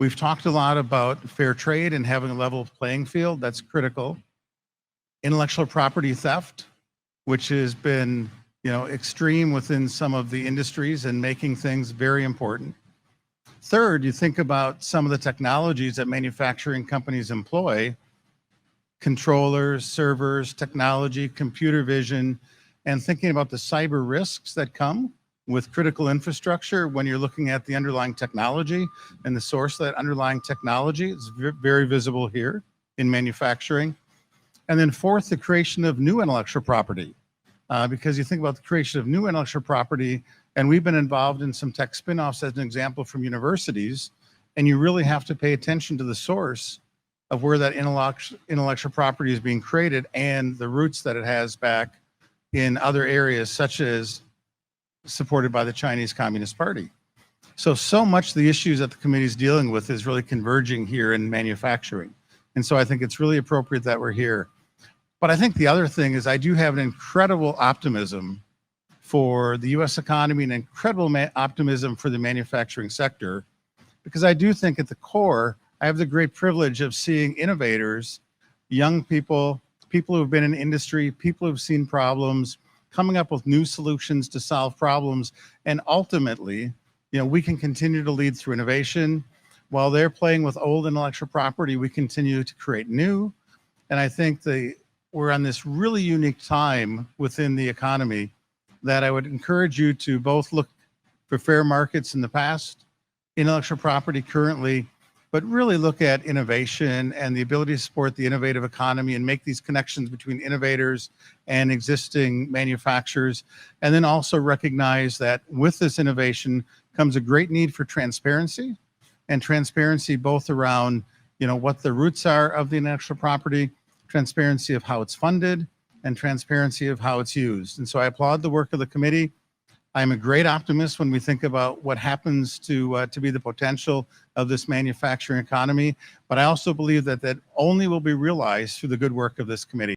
We've talked a lot about fair trade and having a level playing field. That's critical. Intellectual property theft, which has been, extreme within some of the industries and making things very important. Third, you think about some of the technologies that manufacturing companies employ: controllers, servers, technology, computer vision, and thinking about the cyber risks that come with critical infrastructure when you're looking at the underlying technology and the source of that underlying technology. It's very visible here in manufacturing. And then fourth, the creation of new intellectual property, because you think about the creation of new intellectual property, and we've been involved in some tech spinoffs as an example from universities, and you really have to pay attention to the source of where that intellectual property is being created and the roots that it has back in other areas, such as supported by the Chinese Communist Party. So much of the issues that the committee is dealing with is really converging here in manufacturing. And so I think it's really appropriate that we're here. But I think the other thing is I do have an incredible optimism for the US economy and incredible optimism for the manufacturing sector, because I do think at the core, I have the great privilege of seeing innovators, young people, people who have been in industry, people who've seen problems, coming up with new solutions to solve problems. And ultimately, we can continue to lead through innovation. While they're playing with old intellectual property, we continue to create new. And I think we're on this really unique time within the economy that I would encourage you to both look for fair markets in the past, intellectual property currently, but really look at innovation and the ability to support the innovative economy and make these connections between innovators and existing manufacturers. And then also recognize that with this innovation comes a great need for transparency, and transparency both around, what the roots are of the intellectual property, transparency of how it's funded, and transparency of how it's used. And so I applaud the work of the committee. I'm a great optimist when we think about what happens to be the potential of this manufacturing economy, but I also believe that only will be realized through the good work of this committee.